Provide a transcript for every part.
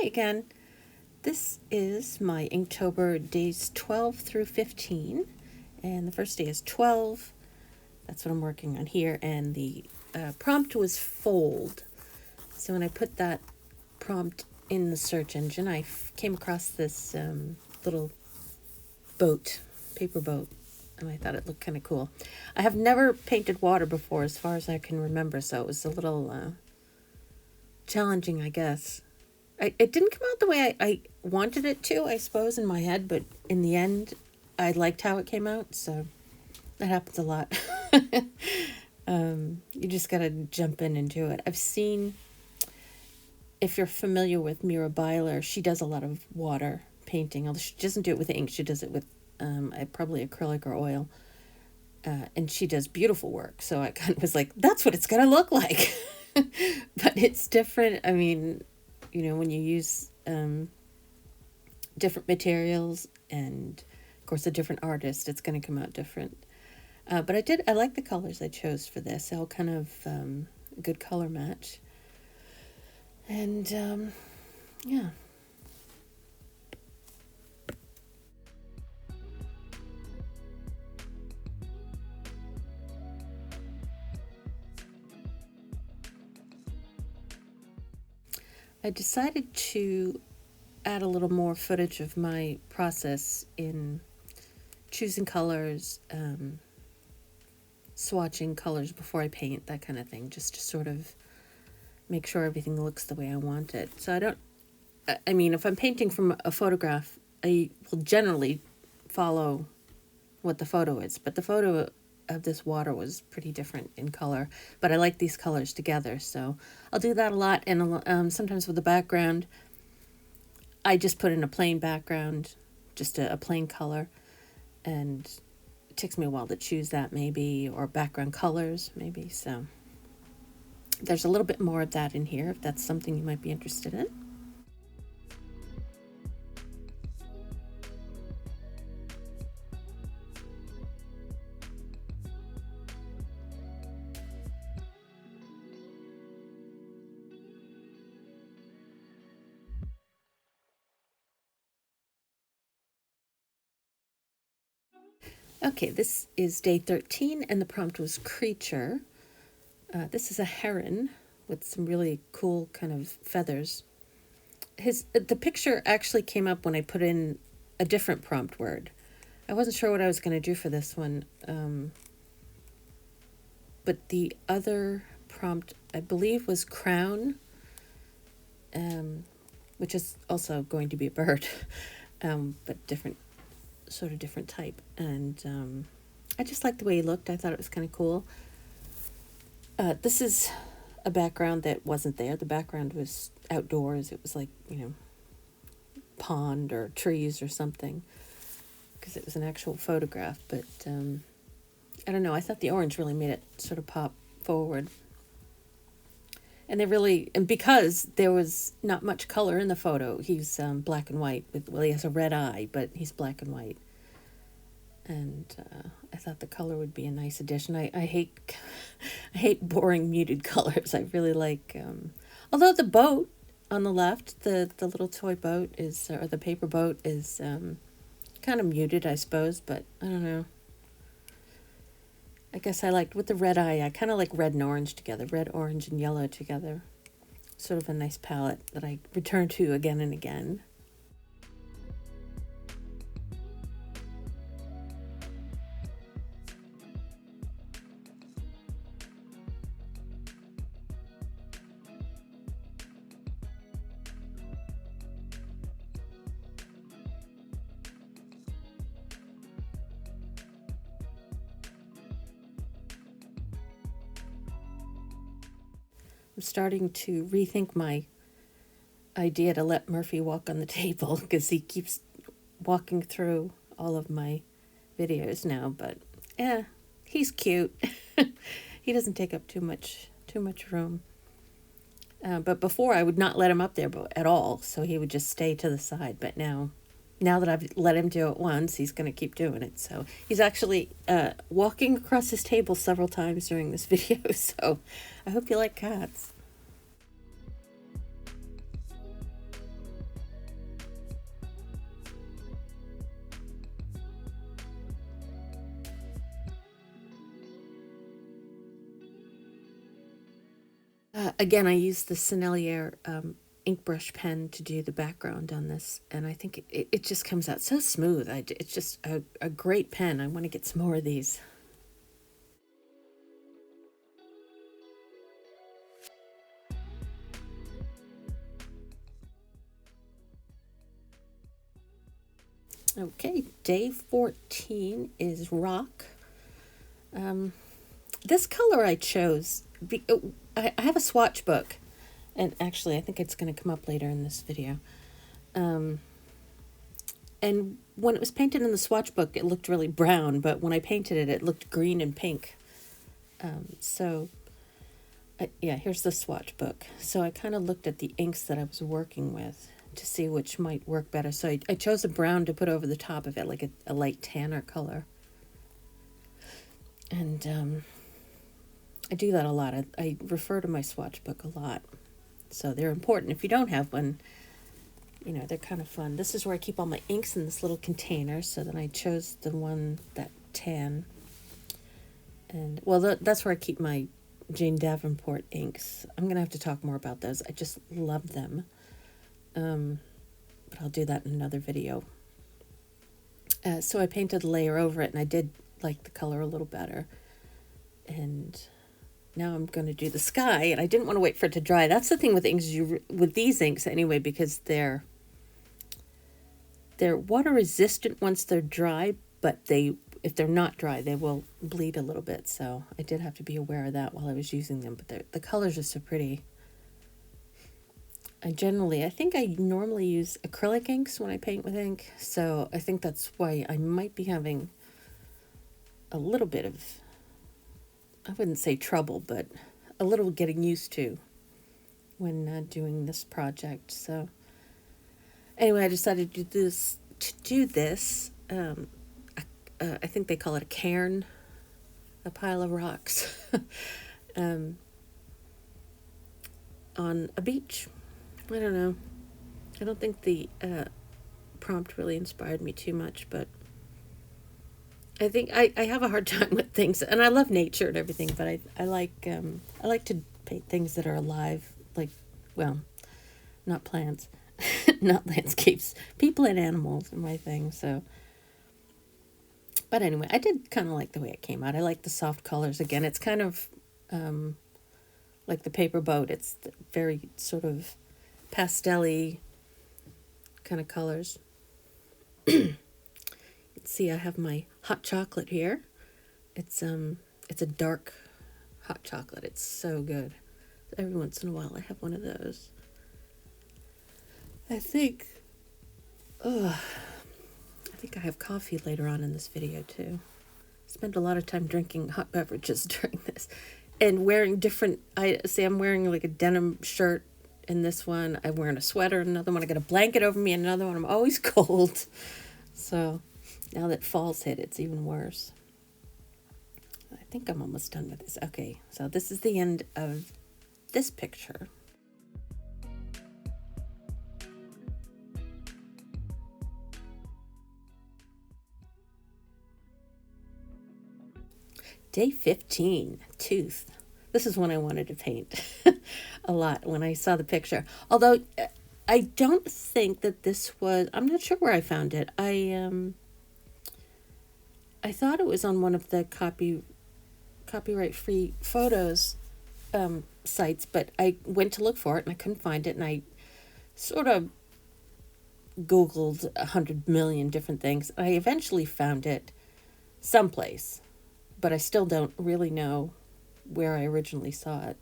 Hi again. This is my Inktober days 12 through 15, and the first day is 12. That's what I'm working on here, and the prompt was fold. So when I put that prompt in the search engine, I came across this little boat, paper boat, and I thought it looked kind of cool. I have never painted water before, as far as I can remember, so it was a little challenging, I guess. It didn't come out the way I wanted it to, I suppose, in my head, but in the end, I liked how it came out, so that happens a lot. You just gotta jump in and do it. I've seen, if you're familiar with Mira Byler, she does a lot of water painting, although she doesn't do it with ink, she does it with probably acrylic or oil, and she does beautiful work, so I kind of was like, that's what it's gonna look like. But it's different. I mean, when you use different materials and, of course, a different artist, it's going to come out different. But I like the colors I chose for this. All kind of a good color match. And, yeah. I decided to add a little more footage of my process in choosing colors, swatching colors before I paint, that kind of thing, just to sort of make sure everything looks the way I want it. So if I'm painting from a photograph, I will generally follow what the photo is, but the photo of this water was pretty different in color, but I like these colors together, so I'll do that a lot. And sometimes with the background, I just put in a plain background, just a plain color, and it takes me a while to choose that, maybe, or background colors, maybe. So there's a little bit more of that in here, if that's something you might be interested in. Okay, this is day 13, and the prompt was creature. This is a heron with some really cool kind of feathers. The picture actually came up when I put in a different prompt word. I wasn't sure what I was going to do for this one, but the other prompt, I believe, was crown, which is also going to be a bird, but different type. And I just liked the way he looked. I thought it was kind of cool. This is a background that wasn't there. The background was outdoors. It was like, pond or trees or something, because it was an actual photograph. But I don't know. I thought the orange really made it sort of pop forward. And because there was not much color in the photo, he's black and white. He has a red eye, but he's black and white. And I thought the color would be a nice addition. I hate boring muted colors. I really like, although the boat on the left, the little toy boat or the paper boat is kind of muted, I suppose, but I don't know. I guess I liked, with the red eye, I kind of like red and orange together, red, orange, and yellow together. Sort of a nice palette that I return to again and again. I'm starting to rethink my idea to let Murphy walk on the table, because he keeps walking through all of my videos now, but he's cute. He doesn't take up too much room. But before, I would not let him up there at all, so he would just stay to the side. But now that I've let him do it once, he's going to keep doing it. So he's actually walking across his table several times during this video. So I hope you like cats. Again, I used the Sennelier ink brush pen to do the background on this, and I think it just comes out so smooth. It's just a great pen. I want to get some more of these. Okay, day 14 is rock. This color I chose, I have a swatch book, and actually I think it's going to come up later in this video. And when it was painted in the swatch book, it looked really brown, but when I painted it, it looked green and pink. Yeah, here's the swatch book. So I kind of looked at the inks that I was working with to see which might work better. So I chose a brown to put over the top of it, like a light tanner color. And I do that a lot. I refer to my swatch book a lot. So they're important. If you don't have one, you know, they're kind of fun. This is where I keep all my inks in this little container. So then I chose the one, that tan. And, well, that's where I keep my Jane Davenport inks. I'm going to have to talk more about those. I just love them. But I'll do that in another video. So I painted a layer over it, and I did like the color a little better. And now I'm going to do the sky, and I didn't want to wait for it to dry. That's the thing with inks, with these inks anyway, because they're water resistant once they're dry, but if they're not dry, they will bleed a little bit. So I did have to be aware of that while I was using them, but the colors are so pretty. I think I normally use acrylic inks when I paint with ink, so I think that's why I might be having a little bit of, I wouldn't say trouble, but a little getting used to when doing this project. So anyway, I decided to do this. I think they call it a cairn, a pile of rocks, on a beach. I don't know. I don't think the prompt really inspired me too much, but I think I have a hard time with things, and I love nature and everything, but I like to paint things that are alive, like, well, not plants, not landscapes, people and animals are my thing. So, but anyway, I did kind of like the way it came out. I like the soft colors. Again, it's kind of like the paper boat. It's very sort of pastel-y kind of colors. See, I have my hot chocolate here. It's a dark hot chocolate. It's so good. Every once in a while I have one of those. I think I have coffee later on in this video too. I spent a lot of time drinking hot beverages during this and wearing different, I'm wearing like a denim shirt in this one. I'm wearing a sweater in another one. I got a blanket over me in another one. I'm always cold. So now that fall's hit, it's even worse. I think I'm almost done with this. Okay, so this is the end of this picture. Day 15, tooth. This is one I wanted to paint a lot when I saw the picture. Although I don't think that this was, I'm not sure where I found it. I thought it was on one of the copyright-free photos sites, but I went to look for it and I couldn't find it, and I sort of Googled 100 million different things. I eventually found it someplace, but I still don't really know where I originally saw it.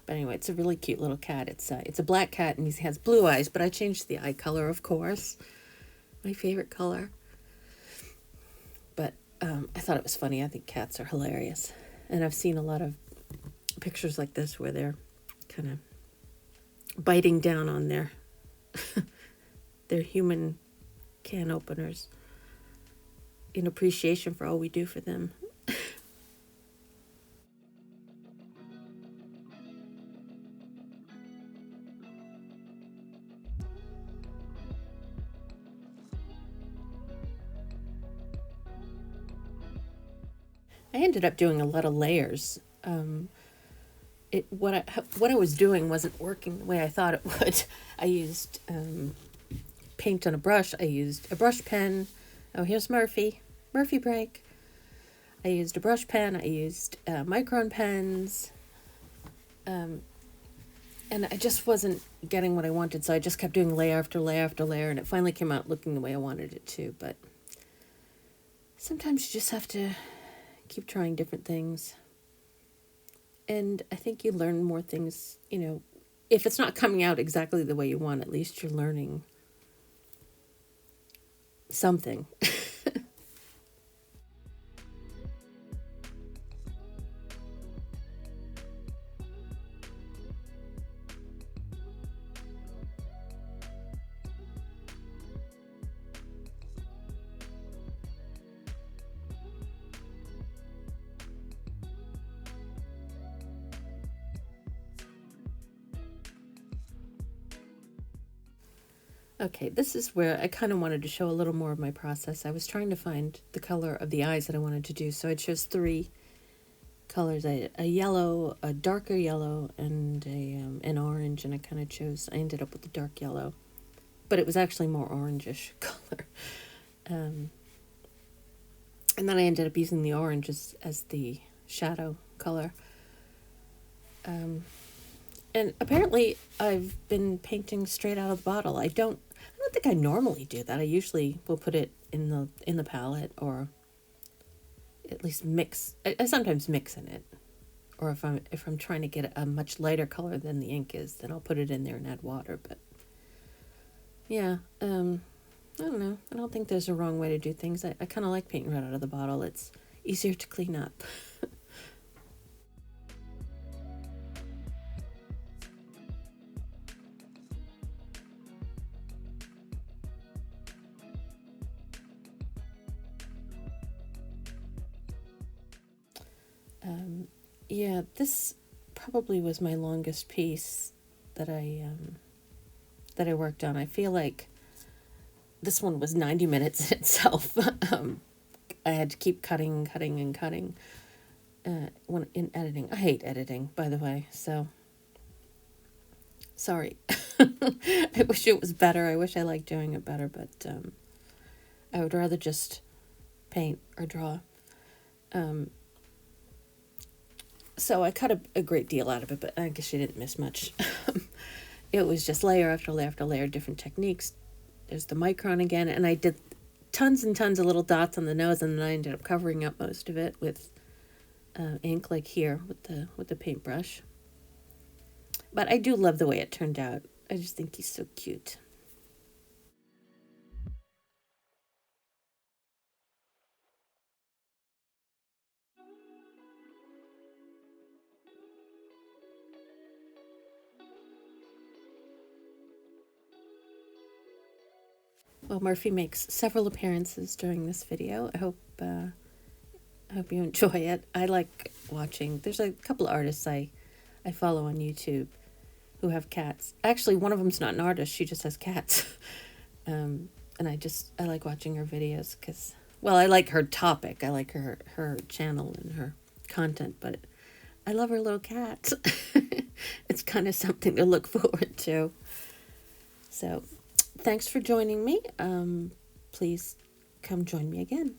But anyway, it's a really cute little cat. It's a black cat, and he has blue eyes, but I changed the eye color, of course. My favorite color. But I thought it was funny. I think cats are hilarious. And I've seen a lot of pictures like this where they're kind of biting down on their human can openers in appreciation for all we do for them. I ended up doing a lot of layers. what I was doing wasn't working the way I thought it would. I used paint on a brush. I used a brush pen. Oh, here's Murphy. Murphy break. I used a brush pen. I used micron pens. And I just wasn't getting what I wanted, so I just kept doing layer after layer after layer, and it finally came out looking the way I wanted it to. But sometimes you just have to keep trying different things. And I think you learn more things, if it's not coming out exactly the way you want, at least you're learning something. Okay, this is where I kind of wanted to show a little more of my process. I was trying to find the color of the eyes that I wanted to do, so I chose 3 colors: a yellow, a darker yellow, and an orange. And I ended up with the dark yellow, but it was actually more orangish color. And then I ended up using the orange as the shadow color. And apparently I've been painting straight out of the bottle. I don't think I normally do that. I usually will put it in the palette, or at least mix. I sometimes mix in it. Or if I'm trying to get a much lighter color than the ink is, then I'll put it in there and add water. But yeah, I don't know. I don't think there's a wrong way to do things. I kind of like painting right out of the bottle. It's easier to clean up. Yeah, this probably was my longest piece that I worked on. I feel like this one was 90 minutes in itself. I had to keep cutting and cutting when in editing. I hate editing, by the way, so sorry. I wish it was better. I wish I liked doing it better, but I would rather just paint or draw. So I cut a great deal out of it, but I guess you didn't miss much. It was just layer after layer after layer, different techniques. There's the micron again, and I did tons and tons of little dots on the nose, and then I ended up covering up most of it with ink, like here with the paintbrush. But I do love the way it turned out. I just think he's so cute. Well, Murphy makes several appearances during this video. I hope you enjoy it. I like watching. There's a couple of artists I follow on YouTube who have cats. Actually, one of them's not an artist. She just has cats. And I like watching her videos because, well, I like her topic. I like her channel and her content, but I love her little cat. It's kind of something to look forward to. So thanks for joining me. Please come join me again.